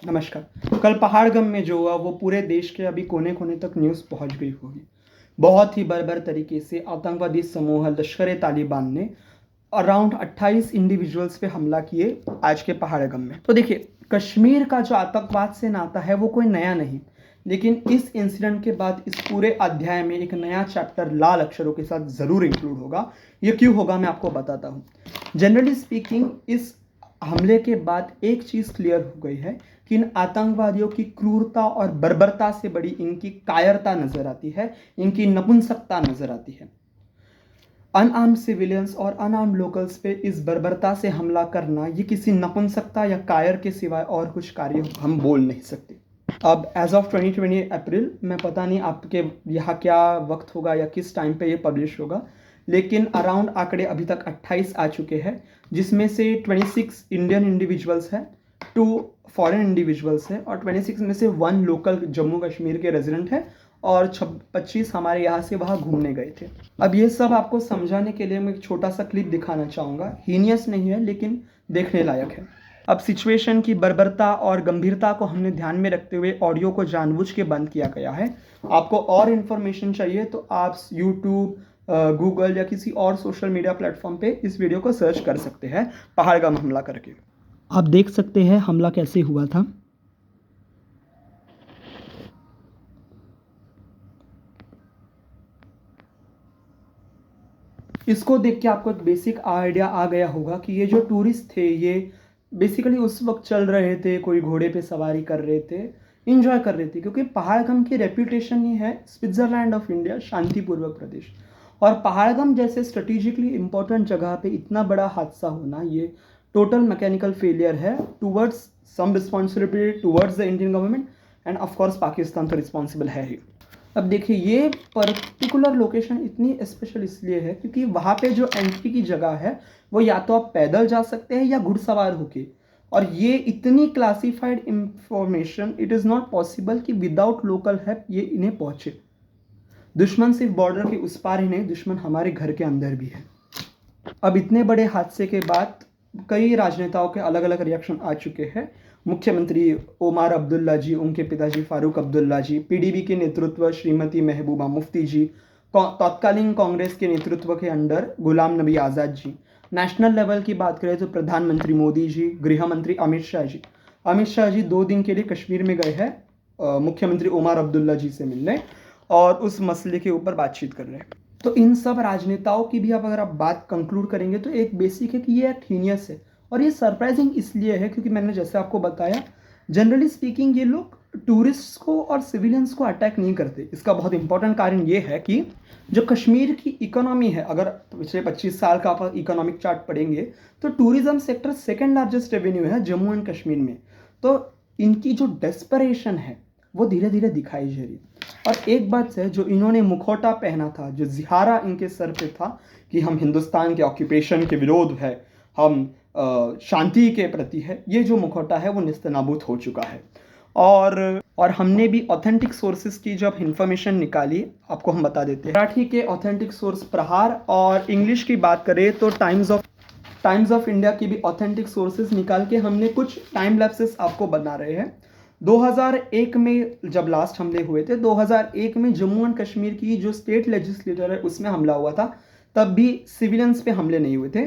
नमस्कार। कल पहाड़गम में जो हुआ वो पूरे देश के अभी कोने कोने तक न्यूज़ पहुंच गई होगी। बहुत ही बर्बर तरीके से आतंकवादी समूह लश्कर ए तालिबान ने अराउंड 28 इंडिविजुअल्स पे हमला किए आज के पहाड़गम में। तो देखिए, कश्मीर का जो आतंकवाद से नाता है वो कोई नया नहीं, लेकिन इस इंसिडेंट के बाद इस पूरे अध्याय में एक नया चैप्टर लाल अक्षरों के साथ ज़रूर इंक्लूड होगा। ये क्यों होगा मैं आपको बताता हूँ। जनरली स्पीकिंग, इस हमले के बाद एक चीज़ क्लियर हो गई है कि इन आतंकवादियों की क्रूरता और बर्बरता से बड़ी इनकी कायरता नजर आती है, इनकी नपुंसकता नजर आती है। अनआर्म्ड सिविलियंस और अनआर्म्ड लोकल्स पे इस बर्बरता से हमला करना, ये किसी नपुंसकता या कायर के सिवाय और कुछ कार्य हम बोल नहीं सकते। अब एज ऑफ 2020 अप्रैल, मैं पता नहीं आपके यहाँ क्या वक्त होगा या किस टाइम पे ये पब्लिश होगा, लेकिन अराउंड आंकड़े अभी तक 28 आ चुके हैं, जिसमें से 26 इंडियन इंडिविजुअल्स हैं, 2 फॉरेन इंडिविजुअल्स हैं और 26 में से 1 लोकल जम्मू कश्मीर के रेजिडेंट है और 25 हमारे यहाँ से वहाँ घूमने गए थे। अब ये सब आपको समझाने के लिए मैं एक छोटा सा क्लिप दिखाना चाहूँगा। हीनियस नहीं है लेकिन देखने लायक है। अब सिचुएशन की बर्बरता और गंभीरता को हमने ध्यान में रखते हुए ऑडियो को जानबूझ के बंद किया गया है। आपको और इन्फॉर्मेशन चाहिए तो आप यूट्यूब, गूगल या किसी और सोशल मीडिया प्लेटफॉर्म पे इस वीडियो को सर्च कर सकते हैं पहाड़गम हमला करके। आप देख सकते हैं हमला कैसे हुआ था। इसको देख के आपको एक बेसिक आइडिया आ गया होगा कि ये जो टूरिस्ट थे ये बेसिकली उस वक्त चल रहे थे, कोई घोड़े पे सवारी कर रहे थे, इंजॉय कर रहे थे, क्योंकि पहाड़गम की रेप्यूटेशन ही है स्विट्जरलैंड ऑफ इंडिया, शांतिपूर्वक प्रदेश। और पहाड़गम जैसे स्ट्रेटेजिकली इंपॉर्टेंट जगह पे इतना बड़ा हादसा होना, ये टोटल मैकेनिकल फेलियर है towards some responsibility towards the Indian government and of course Pakistan तो रिस्पॉन्सिबल है ही। अब देखिए, ये पर्टिकुलर लोकेशन इतनी स्पेशल इसलिए है क्योंकि वहाँ पे जो एंट्री की जगह है वो या तो आप पैदल जा सकते हैं या घुड़सवार होके, और ये इतनी classified information, it is not possible कि विदाउट लोकल हेल्प ये इन्हें पहुँचे। दुश्मन सिर्फ बॉर्डर के उस पार ही नहीं, दुश्मन हमारे घर के अंदर भी है। अब इतने बड़े हादसे के बाद कई राजनेताओं के अलग अलग रिएक्शन आ चुके हैं। मुख्यमंत्री ओमार अब्दुल्ला जी, उनके पिताजी फारूक अब्दुल्ला जी, पीडीपी के नेतृत्व श्रीमती महबूबा मुफ्ती जी, तत्कालीन कांग्रेस के नेतृत्व के under Ghulam Nabi Azad ji, national level की बात करें तो प्रधानमंत्री मोदी जी, गृह मंत्री अमित शाह जी। अमित शाह जी 2 दिन के लिए कश्मीर में गए हैं मुख्यमंत्री ओमार अब्दुल्ला जी से मिलने और उस मसले के ऊपर बातचीत कर रहे हैं। तो इन सब राजनेताओं की भी अब अगर आप बात कंक्लूड करेंगे तो एक बेसिक है कि ये एक हीनियस है, और ये सरप्राइजिंग इसलिए है क्योंकि मैंने जैसे आपको बताया, जनरली स्पीकिंग ये लोग टूरिस्ट्स को और सिविलियंस को अटैक नहीं करते। इसका बहुत इंपॉर्टेंट कारण ये है कि जो कश्मीर की इकोनॉमी है, अगर पिछले 25 साल का आप इकोनॉमिक चार्ट पढ़ेंगे तो tourism sector second largest revenue है जम्मू एंड कश्मीर में। तो इनकी जो डेस्परेशन है वो धीरे धीरे दिखाई जा रही है। और एक बात है, जो इन्होंने मुखौटा पहना था, जो जिहारा इनके सर पे था कि हम हिंदुस्तान के ऑक्यूपेशन के विरोध है, हम शांति के प्रति है, ये जो मुखौटा है वो निस्तनाबूद हो चुका है। और हमने भी ऑथेंटिक सोर्सेज की जब इंफॉर्मेशन निकाली, आपको हम बता देते हैं। मराठी के ऑथेंटिक सोर्स प्रहार, और इंग्लिश की बात करें तो टाइम्स ऑफ इंडिया की भी ऑथेंटिक सोर्सेज निकाल के हमने कुछ टाइम लैप्सेस आपको बना रहे हैं। 2001 में जब लास्ट हमले हुए थे, 2001 में जम्मू एंड कश्मीर की जो स्टेट लेजिस्लेटर है उसमें हमला हुआ था, तब भी सिविलियंस पे हमले नहीं हुए थे।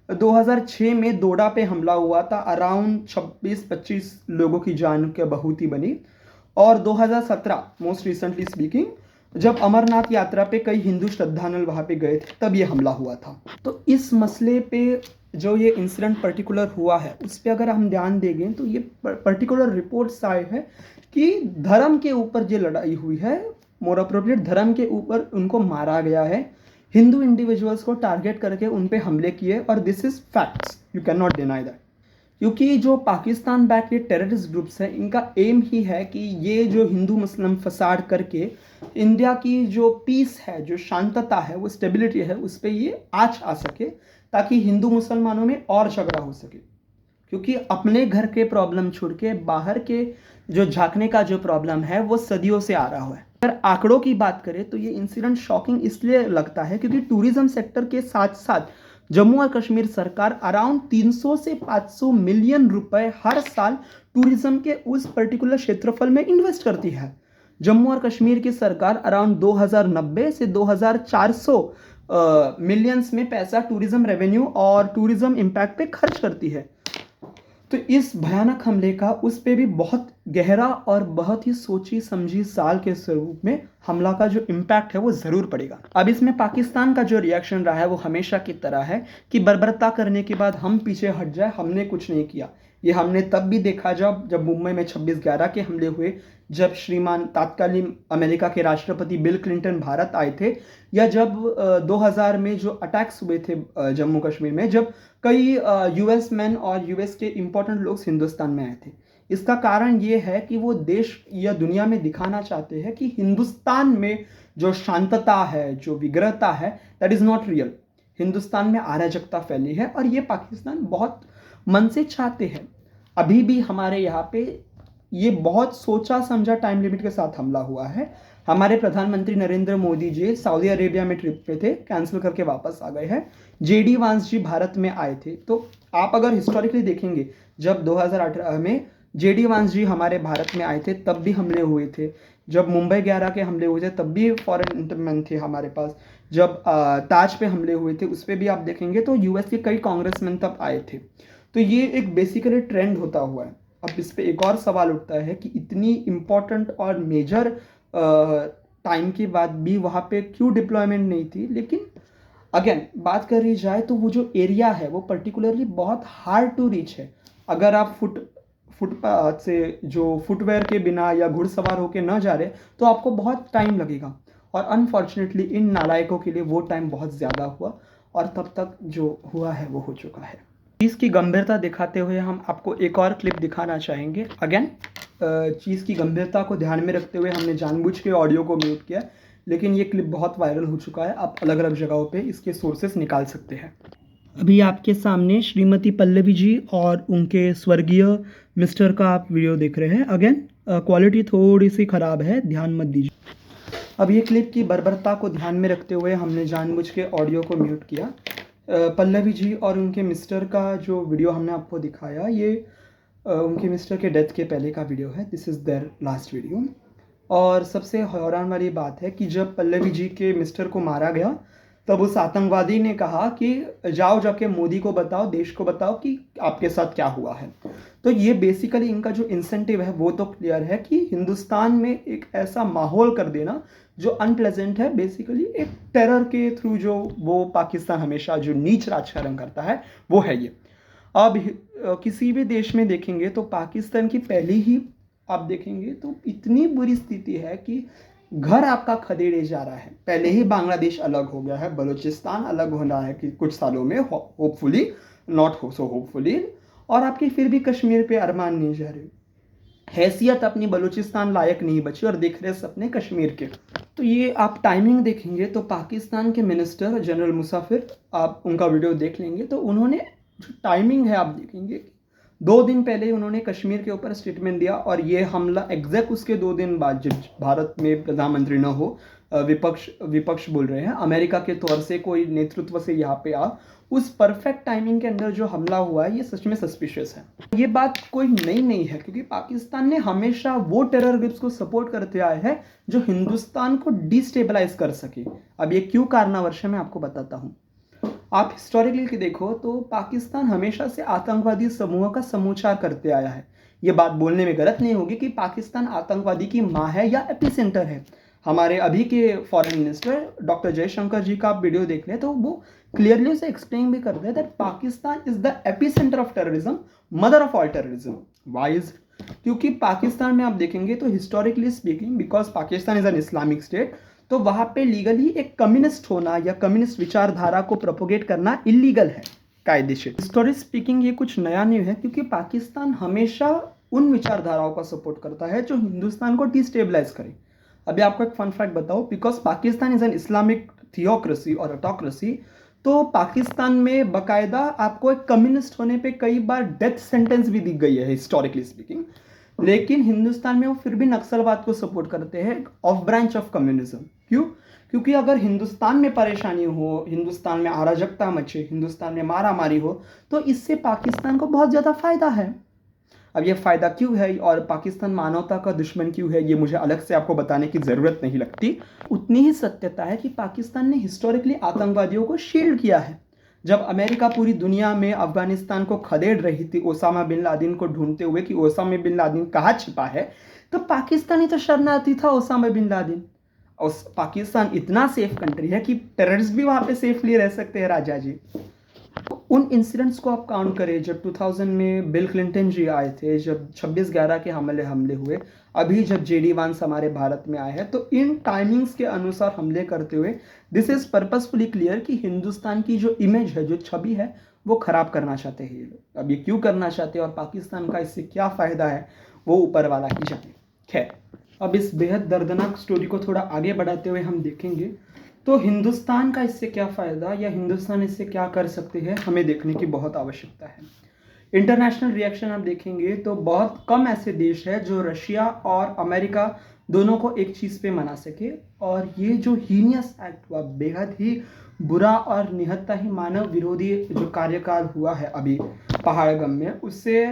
2006 में दोडा पे हमला हुआ था, अराउंड 26-25 लोगों की जान की बहुती बनी। और 2017 मोस्ट रिसेंटली स्पीकिंग, जब अमरनाथ यात्रा पे कई हिंदू श्रद्धालु वहाँ पे गए थे, तब ये हमला हुआ था। तो इस मसले पे जो ये इंसिडेंट पर्टिकुलर हुआ है उस पर अगर हम ध्यान देंगे तो ये पर्टिकुलर रिपोर्ट्स आए हैं कि धर्म के ऊपर ये लड़ाई हुई है, मोर अप्रोप्रिएट धर्म के ऊपर उनको मारा गया है, हिंदू इंडिविजुअल्स को टारगेट करके उन पे हमले किए, और this is facts, you can not deny that. क्योंकि जो पाकिस्तान बैक के टेररिस्ट ग्रुप्स हैं, इनका एम ही है कि ये जो हिंदू मुस्लिम फसाड करके इंडिया की जो पीस है, जो शांतता है, वो स्टेबिलिटी है, उस पर ये आँच आ सके ताकि हिंदू मुसलमानों में और झगड़ा हो सके। क्योंकि अपने घर के प्रॉब्लम छोड़ के बाहर के जो झांकने का जो प्रॉब्लम है वो सदियों से आ रहा है। अगर आंकड़ों की बात करें तो ये इंसिडेंट शॉकिंग इसलिए लगता है क्योंकि टूरिज्म सेक्टर के साथ साथ जम्मू और कश्मीर सरकार अराउंड 300 से 500 मिलियन रुपए हर साल टूरिज्म के उस पर्टिकुलर क्षेत्रफल में इन्वेस्ट करती है। जम्मू और कश्मीर की सरकार अराउंड 2090 से 2400 मिलियंस में पैसा टूरिज्म रेवेन्यू और टूरिज्म इम्पैक्ट पे खर्च करती है। तो इस भयानक हमले का उस पे भी बहुत गहरा और बहुत ही सोची समझी साल के स्वरूप में हमला का जो इम्पैक्ट है वो ज़रूर पड़ेगा। अब इसमें पाकिस्तान का जो रिएक्शन रहा है वो हमेशा की तरह है कि बर्बरता करने के बाद हम पीछे हट जाए, हमने कुछ नहीं किया। ये हमने तब भी देखा जब मुंबई में 26/11 के हमले हुए, जब श्रीमान तत्कालीन अमेरिका के राष्ट्रपति बिल क्लिंटन भारत आए थे, या जब 2000 में जो अटैक्स हुए थे जम्मू कश्मीर में, जब कई यूएस मैन और यूएस के इम्पोर्टेंट लोग हिंदुस्तान में आए थे। इसका कारण ये है कि वो देश या दुनिया में दिखाना चाहते हैं कि हिंदुस्तान में जो शांतता है, जो विग्रहता है, that is not real. Hindustan में अराजकता फैली है और ये पाकिस्तान बहुत मन से चाहते हैं। अभी भी हमारे यहाँ पे ये बहुत सोचा समझा टाइम लिमिट के साथ हमला हुआ है। हमारे प्रधानमंत्री नरेंद्र मोदी जी सऊदी अरेबिया में ट्रिप पे थे, कैंसिल करके वापस आ गए हैं। जेडी वांस जी भारत में आए थे। तो आप अगर हिस्टोरिकली देखेंगे, जब 2018 में जेडी वांस जी हमारे भारत में आए थे तब भी हमले हुए थे। जब मुंबई 11 के हमले हुए थे तब भी फॉरेन इंटरमैन थे हमारे पास। जब ताज पे हमले हुए थे उस पर भी आप देखेंगे तो यूएस के कई कांग्रेसमैन तब आए थे। तो ये एक बेसिकली ट्रेंड होता हुआ है। अब इस पे एक और सवाल उठता है कि इतनी इम्पोर्टेंट और मेजर टाइम के बाद भी वहाँ पे क्यों डिप्लॉयमेंट नहीं थी। लेकिन अगेन बात करी जाए तो वो जो एरिया है वो पर्टिकुलरली बहुत हार्ड टू रीच है। अगर आप फुटपाथ से जो फुटवेयर के बिना या घुड़सवार होके न जा रहे तो आपको बहुत टाइम लगेगा। और अनफॉर्चुनेटली इन नालायकों के लिए वो टाइम बहुत ज़्यादा हुआ और तब तक जो हुआ है वो हो चुका है। चीज़ की गंभीरता दिखाते हुए हम आपको एक और क्लिप दिखाना चाहेंगे। अगेन चीज़ की गंभीरता को ध्यान में रखते हुए हमने जानबूझ के ऑडियो को म्यूट किया, लेकिन ये क्लिप बहुत वायरल हो चुका है। आप अलग अलग जगहों पे इसके सोर्सेस निकाल सकते हैं। अभी आपके सामने श्रीमती पल्लवी जी और उनके स्वर्गीय मिस्टर का आप वीडियो देख रहे हैं। अगेन क्वालिटी थोड़ी सी ख़राब है, ध्यान मत दीजिए। अब ये क्लिप की बर्बरता को ध्यान में रखते हुए हमने जानबूझ के ऑडियो को म्यूट किया। पल्लवी जी और उनके मिस्टर का जो वीडियो हमने आपको दिखाया, ये उनके मिस्टर के डेथ के पहले का वीडियो है। This is their last video. और सबसे हैरान वाली बात है कि जब पल्लवी जी के मिस्टर को मारा गया तब उस आतंकवादी ने कहा कि जाओ जाके मोदी को बताओ, देश को बताओ कि आपके साथ क्या हुआ है। तो ये बेसिकली इनका जो इंसेंटिव है वो तो क्लियर है कि हिंदुस्तान में एक ऐसा माहौल कर देना जो अनप्लेजेंट है। बेसिकली एक टेरर के थ्रू जो वो पाकिस्तान हमेशा जो नीच राजकारण करता है वो है ये। अब किसी भी देश में देखेंगे तो पाकिस्तान की पहली ही आप देखेंगे तो इतनी बुरी स्थिति है कि घर आपका खदेड़े जा रहा है। पहले ही बांग्लादेश अलग हो गया है, बलूचिस्तान अलग हो रहा है कि कुछ सालों में, होपफुली नॉट हो सो होपफुली, और आपकी फिर भी कश्मीर पे अरमान नहीं जा रहे। हैसियत अपनी बलूचिस्तान लायक नहीं बची और देख रहे सपने कश्मीर के। तो ये आप टाइमिंग देखेंगे तो पाकिस्तान के मिनिस्टर जनरल मुसाफिर, आप उनका वीडियो देख लेंगे तो उन्होंने जो टाइमिंग है आप देखेंगे 2 दिन पहले उन्होंने कश्मीर के ऊपर स्टेटमेंट दिया और ये हमला एग्जैक्ट उसके 2 दिन बाद जब भारत में प्रधानमंत्री न हो, विपक्ष बोल रहे हैं, अमेरिका के तौर से कोई नेतृत्व से यहाँ पे आ, उस परफेक्ट टाइमिंग के अंदर जो हमला हुआ है ये सच में सस्पिशियस है। ये बात कोई नई नहीं है क्योंकि पाकिस्तान ने हमेशा वो टेरर ग्रुप्स को सपोर्ट करते आए हैं जो हिंदुस्तान को डिस्टेबलाइज कर सके। अब ये क्यों कारनावर्ष है मैं आपको बताता हूँ। आप हिस्टोरिकली देखो तो पाकिस्तान हमेशा से आतंकवादी समूह का समूचार करते आया है। ये बात बोलने में गलत नहीं होगी कि पाकिस्तान आतंकवादी की माँ है या एपिसेंटर है। हमारे अभी के फॉरेन मिनिस्टर डॉक्टर जयशंकर जी का आप वीडियो देख लें तो वो क्लियरली उसे एक्सप्लेन भी करते हैं that Pakistan is the epicentre of terrorism, mother of all terrorism. Why is? क्योंकि पाकिस्तान में आप देखेंगे तो historically speaking, because Pakistan is an Islamic state, तो वहाँ पे लीगली एक कम्युनिस्ट होना या कम्युनिस्ट विचारधारा को प्रोपोगेट करना इलीगल है कायदेशीर। हिस्टोरिक स्पीकिंग ये कुछ नया नहीं है क्योंकि पाकिस्तान हमेशा उन विचारधाराओं का सपोर्ट करता है जो हिंदुस्तान को डिस्टेबलाइज करे। अभी आपको एक फन फैक्ट बताओ, because Pakistan is an Islamic theocracy और ऑटोक्रेसी, तो पाकिस्तान में बाकायदा आपको एक कम्युनिस्ट होने पे कई बार डेथ सेंटेंस भी दी गई है हिस्टोरिकली स्पीकिंग। लेकिन हिंदुस्तान में वो फिर भी नक्सलवाद को सपोर्ट करते हैं, ऑफ ब्रांच ऑफ कम्युनिज्म। क्यों? क्योंकि अगर हिंदुस्तान में परेशानी हो, हिंदुस्तान में अराजकता मचे, हिंदुस्तान में मारामारी हो, तो इससे पाकिस्तान को बहुत ज़्यादा फायदा है। अब ये फ़ायदा क्यों है और पाकिस्तान मानवता का दुश्मन क्यों है, ये मुझे अलग से आपको बताने की ज़रूरत नहीं लगती। उतनी ही सत्यता है कि पाकिस्तान ने हिस्टोरिकली आतंकवादियों को शील्ड किया है। जब अमेरिका पूरी दुनिया में अफ़गानिस्तान को खदेड़ रही थी ओसामा बिन लादेन को ढूंढते हुए कि ओसामा बिन लादेन कहाँ छिपा है, तो पाकिस्तान ही तो शरणार्थी था ओसामा बिन लादेन। और पाकिस्तान इतना सेफ कंट्री है कि टेररिस्ट भी वहाँ पे सेफली रह सकते हैं राजा जी। उन इंसिडेंट्स को आप काउंट करें, जब 2000 में बिल क्लिंटन जी आए थे, जब 26/11 के हमले हुए, अभी जब जेडी वांस हमारे भारत में आए हैं, तो इन टाइमिंग्स के अनुसार हमले करते हुए दिस इज पर्पसफुली क्लियर कि हिंदुस्तान की जो इमेज है, जो छवि है, वो खराब करना चाहते हैं ये लोग। अब ये क्यों करना चाहते हैं और पाकिस्तान का इससे क्या फ़ायदा है, वो ऊपर वाला ही जाने। खैर, अब इस बेहद दर्दनाक स्टोरी को थोड़ा आगे बढ़ाते हुए हम देखेंगे तो हिंदुस्तान का इससे क्या फ़ायदा या हिंदुस्तान इससे क्या कर सकते हैं, हमें देखने की बहुत आवश्यकता है। इंटरनेशनल रिएक्शन आप देखेंगे तो बहुत कम ऐसे देश है जो रशिया और अमेरिका दोनों को एक चीज़ पे मना सके, और ये जो हीनियस एक्ट हुआ, बेहद ही बुरा और निहत्ता ही मानव विरोधी जो कार्यकाल हुआ है अभी पहाड़गम में, उससे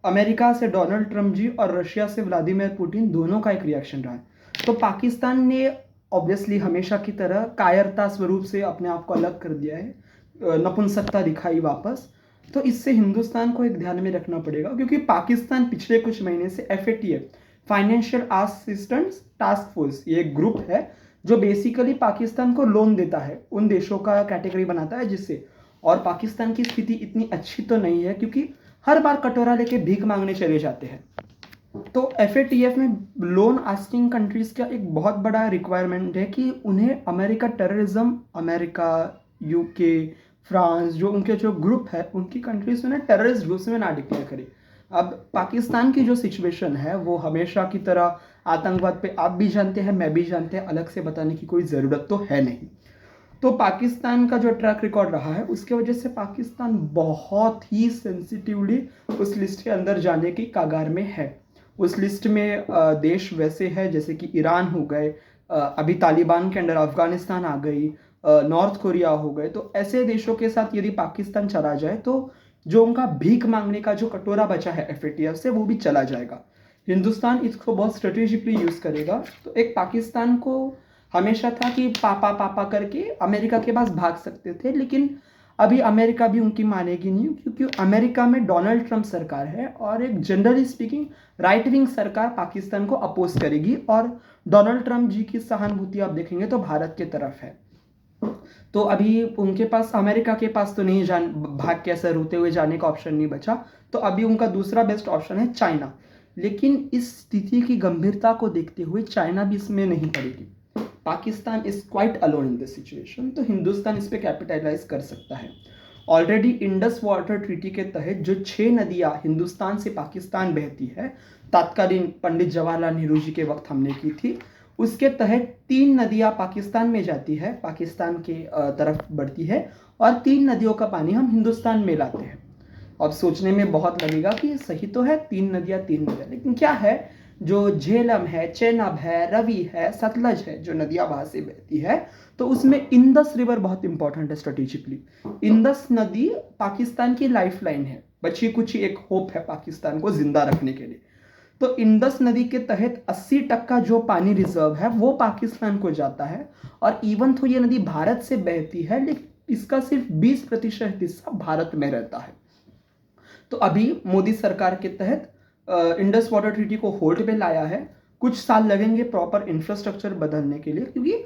अमेरिका से डोनाल्ड ट्रंप जी और रशिया से व्लादिमीर पुतिन दोनों का एक रिएक्शन रहा है। तो पाकिस्तान ने ऑब्वियसली हमेशा की तरह कायरता स्वरूप से अपने आप को अलग कर दिया है, नपुंसकता दिखाई वापस। तो इससे हिंदुस्तान को एक ध्यान में रखना पड़ेगा, क्योंकि पाकिस्तान पिछले कुछ महीने से FATF, financial assistance task force, ये एक ग्रुप है जो बेसिकली पाकिस्तान को लोन देता है, उन देशों का कैटेगरी बनाता है जिससे, और पाकिस्तान की स्थिति इतनी अच्छी तो नहीं है क्योंकि हर बार कटोरा लेके भीख मांगने चले जाते हैं। तो FATF में लोन आस्किंग कंट्रीज का एक बहुत बड़ा रिक्वायरमेंट है कि उन्हें America terrorism, America, UK, France, जो उनके जो ग्रुप है उनकी कंट्रीज उन्हें टेररिस्ट ग्रुप्स में ना डिक्लेयर करे। अब पाकिस्तान की जो सिचुएशन है वो हमेशा की तरह आतंकवाद पे आप भी जानते हैं, मैं भी जानते हैं, अलग से बताने की कोई ज़रूरत तो है नहीं। तो पाकिस्तान का जो ट्रैक रिकॉर्ड रहा है उसके वजह से पाकिस्तान बहुत ही सेंसिटिवली उस लिस्ट के अंदर जाने की कगार में है। उस लिस्ट में देश वैसे है जैसे कि ईरान हो गए, अभी तालिबान के अंडर अफगानिस्तान आ गई, नॉर्थ कोरिया हो गए। तो ऐसे देशों के साथ यदि पाकिस्तान चला जाए तो जो उनका भीख मांगने का जो कटोरा बचा है FATF से, वो भी चला जाएगा। हिंदुस्तान इसको बहुत स्ट्रेटेजिकली यूज़ करेगा। तो एक पाकिस्तान को हमेशा था कि पापा पापा करके अमेरिका के पास भाग सकते थे, लेकिन अभी अमेरिका भी उनकी मानेगी नहीं, क्योंकि अमेरिका में डोनाल्ड ट्रंप सरकार है और एक जनरली स्पीकिंग राइट विंग सरकार पाकिस्तान को अपोज करेगी, और डोनाल्ड ट्रंप जी की सहानुभूति आप देखेंगे तो भारत के तरफ है। तो अभी उनके पास, अमेरिका के पास तो नहीं भाग के ऐसे रोते हुए जाने का ऑप्शन नहीं बचा, तो अभी उनका दूसरा बेस्ट ऑप्शन है चाइना। लेकिन इस स्थिति की गंभीरता को देखते हुए चाइना भी इसमें नहीं पड़ेगी। Pakistan is quite alone in this situation, तो हिंदुस्तान इस पर कैपिटलाइज कर सकता है। ऑलरेडी इंडस वाटर ट्रीटी के तहत जो 6 नदियाँ हिंदुस्तान से पाकिस्तान बहती है, तत्कालीन पंडित जवाहरलाल नेहरू जी के वक्त हमने की थी, उसके तहत 3 नदियाँ पाकिस्तान में जाती है, पाकिस्तान के तरफ बढ़ती है, और 3 नदियों का पानी हम हिंदुस्तान में लाते हैं। अब सोचने में बहुत लगेगा कि सही तो है 3 नदियाँ, लेकिन क्या है, जो झेलम है, चेनाब है, रवि है, सतलज है, जो नदियाँ वहाँ से बहती है, तो उसमें इंदस रिवर बहुत इंपॉर्टेंट है स्ट्रेटेजिकली। इंदस नदी पाकिस्तान की लाइफलाइन है, बची कुछ एक होप है पाकिस्तान को जिंदा रखने के लिए। तो इंदस नदी के तहत 80% जो पानी रिजर्व है वो पाकिस्तान को जाता है, और इवन तो ये नदी भारत से बहती है, लेकिन इसका सिर्फ 20% हिस्सा भारत में रहता है। तो अभी मोदी सरकार के तहत इंडस वाटर ट्रीटी को होल्ड पे लाया है। कुछ साल लगेंगे प्रॉपर इंफ्रास्ट्रक्चर बदलने के लिए, क्योंकि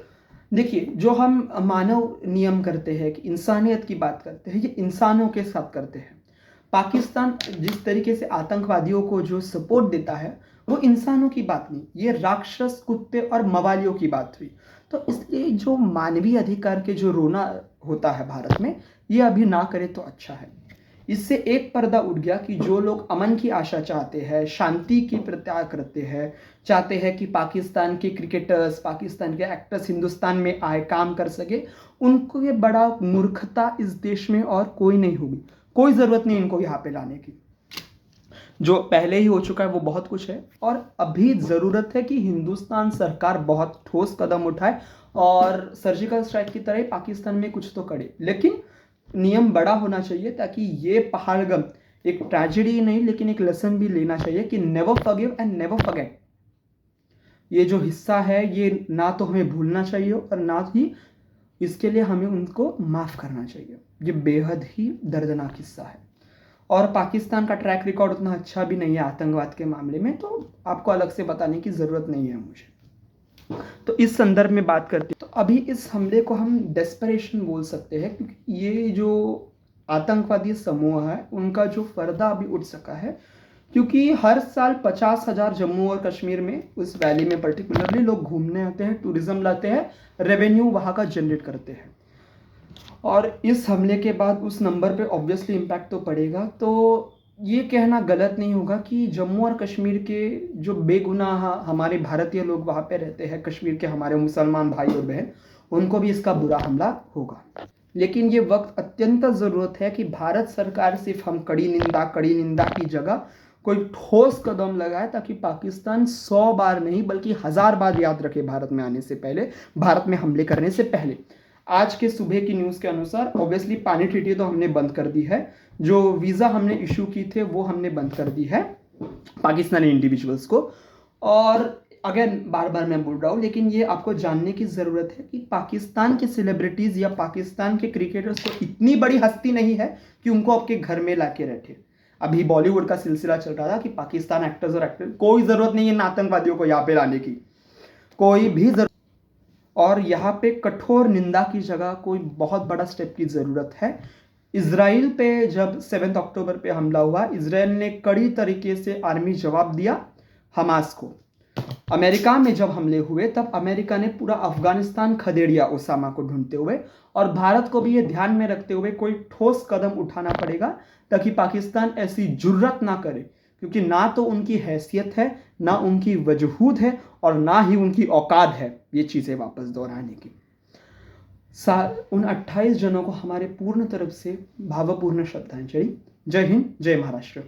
देखिए, जो हम मानव नियम करते हैं कि इंसानियत की बात करते हैं, ये इंसानों के साथ करते हैं। पाकिस्तान जिस तरीके से आतंकवादियों को जो सपोर्ट देता है वो इंसानों की बात नहीं, ये राक्षस, कुत्ते और मवालियों की बात हुई। तो इसलिए जो मानवीय अधिकार के जो रोना होता है भारत में, ये अभी ना करे तो अच्छा है। इससे एक पर्दा उठ गया कि जो लोग अमन की आशा चाहते हैं, शांति की प्रत्याग करते हैं, चाहते हैं कि पाकिस्तान के क्रिकेटर्स, पाकिस्तान के एक्टर्स हिंदुस्तान में आए, काम कर सके, उनको ये बड़ा मूर्खता इस देश में और कोई नहीं होगी। कोई ज़रूरत नहीं इनको यहाँ पे लाने की। जो पहले ही हो चुका है वो बहुत कुछ है, और अभी ज़रूरत है कि हिंदुस्तान सरकार बहुत ठोस कदम उठाए और सर्जिकल स्ट्राइक की तरह ही पाकिस्तान में कुछ तो करे। लेकिन नियम बड़ा होना चाहिए ताकि ये पहाड़गम एक ट्रेजेडी नहीं लेकिन एक लेसन भी लेना चाहिए कि never forgive and never forget. ये जो हिस्सा है ये ना तो हमें भूलना चाहिए और ना ही इसके लिए हमें उनको माफ़ करना चाहिए। ये बेहद ही दर्दनाक हिस्सा है। और पाकिस्तान का ट्रैक रिकॉर्ड उतना अच्छा भी नहीं है आतंकवाद के मामले में, तो आपको अलग से बताने की ज़रूरत नहीं है मुझे। तो इस संदर्भ में बात करते हैं तो अभी इस हमले को हम डेस्परेशन बोल सकते हैं, क्योंकि ये जो आतंकवादी समूह है उनका जो पर्दा अभी उठ सका है, क्योंकि हर साल 50,000 जम्मू और कश्मीर में उस वैली में पर्टिकुलरली लोग घूमने आते हैं, टूरिज्म लाते हैं, रेवेन्यू वहाँ का जनरेट करते हैं। और इस हमले के बाद उस नंबर पे ऑब्वियसली इम्पैक्ट तो पड़ेगा। तो ये कहना गलत नहीं होगा कि जम्मू और कश्मीर के जो बेगुनाह हमारे भारतीय लोग वहाँ पे रहते हैं, कश्मीर के हमारे मुसलमान भाई और बहन, उनको भी इसका बुरा हमला होगा। लेकिन ये वक्त अत्यंत ज़रूरत है कि भारत सरकार सिर्फ हम कड़ी निंदा की जगह कोई ठोस कदम लगाए, ताकि पाकिस्तान 100 बार नहीं बल्कि 1000 बार याद रखे भारत में आने से पहले, भारत में हमले करने से पहले। आज के सुबह की न्यूज़ के अनुसार ऑब्वियसली पानी ट्रीटी तो हमने बंद कर दी है, जो वीज़ा हमने इशू की थे वो हमने बंद कर दी है पाकिस्तानी इंडिविजुअल्स को। और अगेन बार बार मैं बोल रहा हूँ, लेकिन ये आपको जानने की ज़रूरत है कि पाकिस्तान के सेलिब्रिटीज़ या पाकिस्तान के क्रिकेटर्स को इतनी बड़ी हस्ती नहीं है कि उनको आपके घर में ला के रखे। अभी बॉलीवुड का सिलसिला चल रहा था कि पाकिस्तान एक्टर्स और एक्ट्रेस, कोई ज़रूरत नहीं है आतंकवादियों को यहाँ पे लाने की, कोई भी ज़रूरत। और यहाँ पे कठोर निंदा की जगह कोई बहुत बड़ा स्टेप की ज़रूरत है। इजराइल पे जब 7 अक्टूबर पे हमला हुआ, इजराइल ने कड़ी तरीके से आर्मी जवाब दिया हमास को। अमेरिका में जब हमले हुए तब अमेरिका ने पूरा अफगानिस्तान खदेड़िया ओसामा को ढूंढते हुए। और भारत को भी ये ध्यान में रखते हुए कोई ठोस कदम उठाना पड़ेगा ताकि पाकिस्तान ऐसी जुर्रत ना करे, क्योंकि ना तो उनकी हैसियत है, ना उनकी वजूद है, और ना ही उनकी औकात है ये चीज़ें वापस दोहराने की। उन 28 जनों को हमारे पूर्ण तरफ से भावपूर्ण श्रद्धांजलि। जय हिंद, जय महाराष्ट्र।